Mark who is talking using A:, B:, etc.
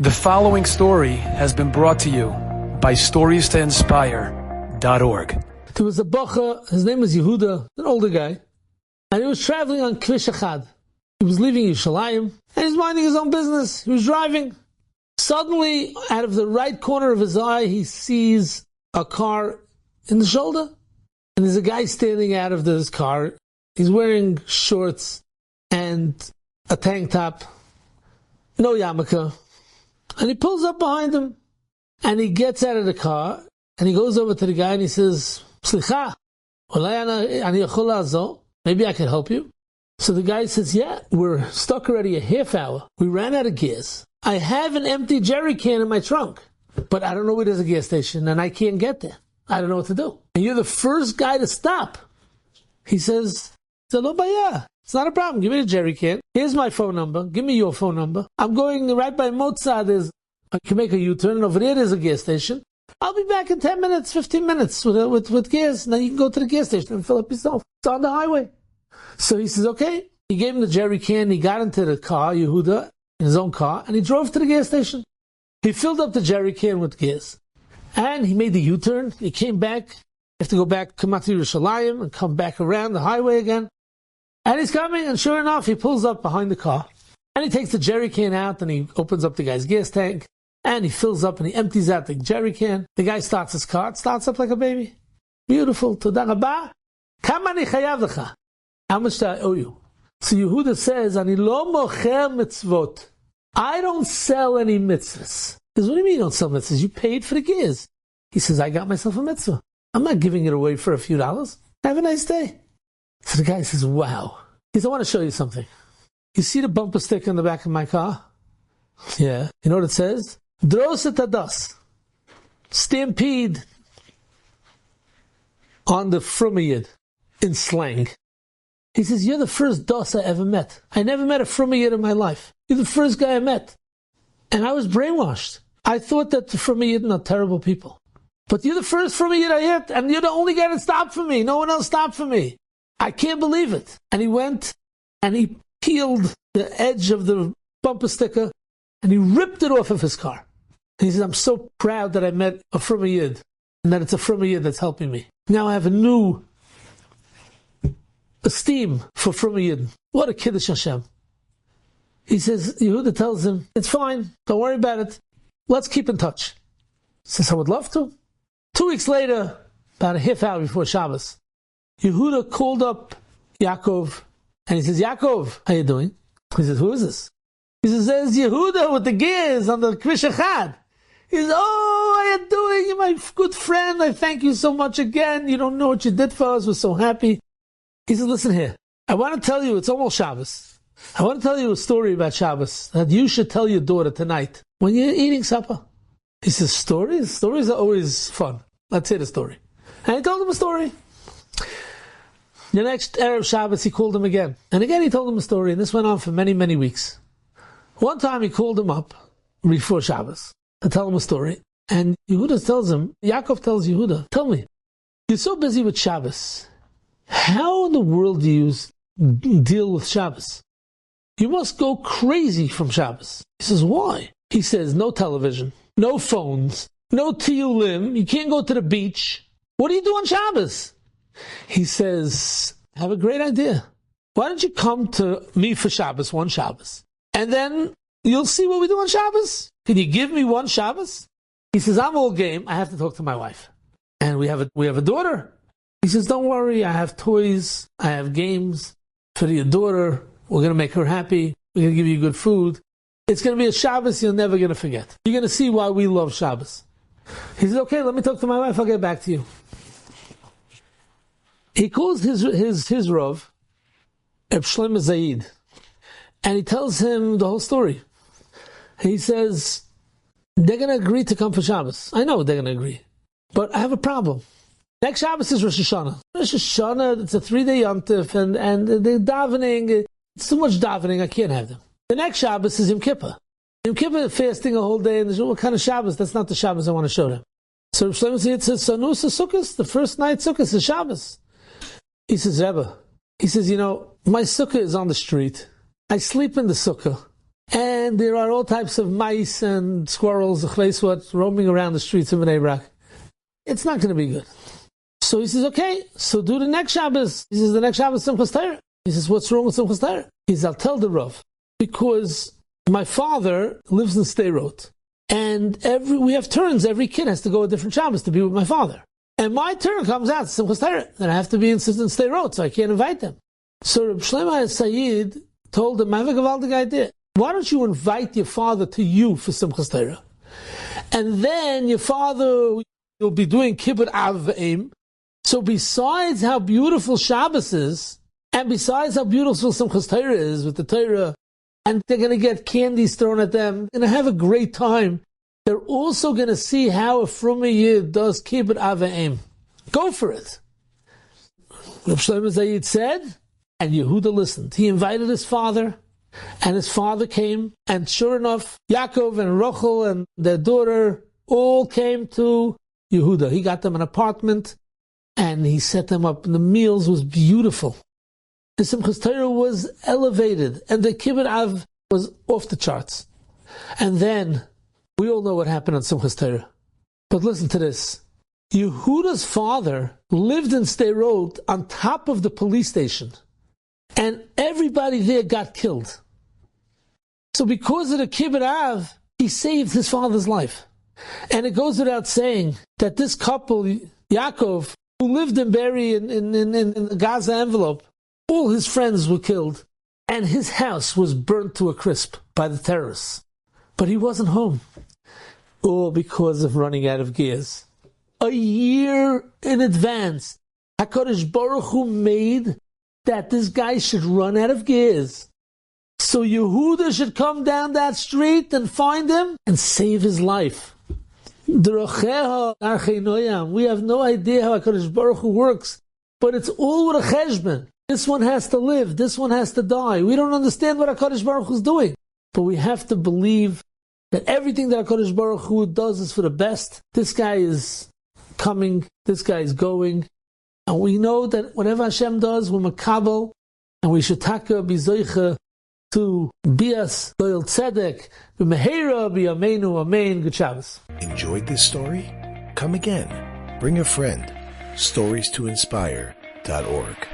A: The following story has been brought to you by StoriesToInspire.org.
B: There was a bacha, his name was Yehuda, an older guy, and he was traveling on Kvish Echad. He was leaving Yerushalayim, and he was minding his own business. He was driving. Suddenly, out of the right corner of his eye, he sees a car in the shoulder, and there's a guy standing out of this car. He's wearing shorts and a tank top, no yarmulke. And he pulls up behind him, and he gets out of the car, and he goes over to the guy, and he says, Slicha, maybe I can help you. So the guy says, yeah, we're stuck already a half hour. We ran out of gas. I have an empty jerry can in my trunk, but I don't know where there's a gas station, and I can't get there. I don't know what to do. And you're the first guy to stop. He says, it's not a problem. Give me the jerry can. Here's my phone number. Give me your phone number. I'm going right by Mozart. I can make a U-turn, and over there there's a gas station. I'll be back in 10 minutes, 15 minutes with gas. Now you can go to the gas station and fill up yourself. It's on the highway. So he says, okay. He gave him the jerry can. He got into the car, Yehuda, in his own car, and he drove to the gas station. He filled up the jerry can with gas. And he made the U-turn. He came back. You have to go back, come out to Yerushalayim, and come back around the highway again. And he's coming, and sure enough, he pulls up behind the car. And he takes the jerry can out, and he opens up the guy's gas tank. And he fills up, and he empties out the jerry can. The guy starts his car. It starts up like a baby. Beautiful. Toda rabba. Kama ani chayav lecha. How much do I owe you? So Yehuda says, Ani lo mocher mitzvot. I don't sell any mitzvahs. He says, what do you mean you don't sell mitzvahs? You paid for the gas. He says, I got myself a mitzvah. I'm not giving it away for a few dollars. Have a nice day. So the guy says, wow. He says, I want to show you something. You see the bumper sticker in the back of my car? Yeah. You know what it says? Dros et adas. Stampede on the Frumiyid in slang. He says, you're the first dos I ever met. I never met a Frumiyid in my life. You're the first guy I met. And I was brainwashed. I thought that the Frumiyid are terrible people. But you're the first Frumiyid I hit, and you're the only guy that stopped for me. No one else stopped for me. I can't believe it. And he went and he peeled the edge of the bumper sticker and he ripped it off of his car. And he said, I'm so proud that I met a Frumiyid and that it's a Frumiyid that's helping me. Now I have a new esteem for Frumiyid. What a Kiddush Hashem. He says, Yehuda tells him, it's fine. Don't worry about it. Let's keep in touch. He says, I would love to. 2 weeks later, about a half hour before Shabbos, Yehuda called up Yaakov, and he says, Yaakov, how you doing? He says, who is this? He says, there's Yehuda with the gears on the Kvish Echad. He says, oh, how you doing? You're my good friend. I thank you so much again. You don't know what you did for us. We're so happy. He says, listen here. I want to tell you, it's almost Shabbos. I want to tell you a story about Shabbos that you should tell your daughter tonight when you're eating supper. He says, stories? Stories are always fun. Let's hear the story. And he told him a story. The next Erev Shabbos, he called him again. And again, he told him a story, and this went on for many, many weeks. One time, he called him up before Shabbos to tell him a story. And Yehuda tells him, Yaakov tells Yehuda, tell me, you're so busy with Shabbos. How in the world do you deal with Shabbos? You must go crazy from Shabbos. He says, why? He says, no television, no phones, no tiyulim, you can't go to the beach. What do you do on Shabbos? He says, I have a great idea. Why don't you come to me for Shabbos, one Shabbos, and then you'll see what we do on Shabbos? Can you give me one Shabbos? He says, I'm all game. I have to talk to my wife. And we have a daughter. He says, don't worry. I have toys. I have games for your daughter. We're going to make her happy. We're going to give you good food. It's going to be a Shabbos you're never going to forget. You're going to see why we love Shabbos. He says, okay, let me talk to my wife. I'll get back to you. He calls his Rav, Epstein Zaid, and he tells him the whole story. He says, they're going to agree to come for Shabbos. I know they're going to agree. But I have a problem. Next Shabbos is Rosh Hashanah. Rosh Hashanah, it's a 3-day Yom Tov, and they're davening. It's too much davening. I can't have them. The next Shabbos is Yom Kippur. Yom Kippur, fasting a whole day, and there's what kind of Shabbos? That's not the Shabbos I want to show them. So Shlomo says, Sanus Sukkos, the first night Sukkos is Shabbos. He says, Rebbe, he says, my sukkah is on the street. I sleep in the sukkah. and there are all types of mice and squirrels, roaming around the streets of Bnei Brak. It's not going to be good. So he says, okay, so do the next Shabbos. He says, the next Shabbos is Simchas Torah. He says, what's wrong with Simchas Torah? He says, I'll tell the Rav, because my father lives in Sderot, and we have turns. Every kid has to go a different Shabbos to be with my father. And my turn comes out, Simchas Torah, and I have to be in Sderot, so I can't invite them. So Reb Shlomo Sayyid told him, I have a gewaldige idea. Why don't you invite your father to you for Simchas Torah? And then your father will be doing Kibbut Av V'Eim. So besides how beautiful Shabbos is, and besides how beautiful Simchas Torah is with the Torah, and they're going to get candies thrown at them, they're going to have a great time, they're also going to see how a Frumah Yid does Kibbut Av V'Eim. Go for it. Reb Shlomo Zayid said, and Yehuda listened. He invited his father, and his father came, and sure enough, Yaakov and Rachel and their daughter all came to Yehuda. He got them an apartment, and he set them up, and the meals was beautiful. The Simchas Torah was elevated, and the Kibbut Av was off the charts. And then, we all know what happened on Simchas Torah. But listen to this. Yehuda's father lived in Sderot on top of the police station, and everybody there got killed. So because of the Kibbut Av, he saved his father's life. And it goes without saying that this couple, Yaakov, who lived and buried in the Gaza envelope, all his friends were killed, and his house was burnt to a crisp by the terrorists. But he wasn't home, all because of running out of gears. A year in advance, HaKadosh Baruch Hu made that this guy should run out of gears. So Yehuda should come down that street and find him and save his life. We have no idea how HaKadosh Baruch Hu works, but it's all with a cheshbon. This one has to live, this one has to die. We don't understand what HaKadosh Baruch Hu is doing, but we have to believe that everything that HaKadosh Baruch Hu does is for the best. This guy is coming, this guy is going, and we know that whatever Hashem does, we're makabel, and we should taka bizoicha to bias loyal tzedek b'mehera b'yameinu amen. Good Shabbos.
C: Enjoyed this story? Come again. Bring a friend. StoriesToInspire.org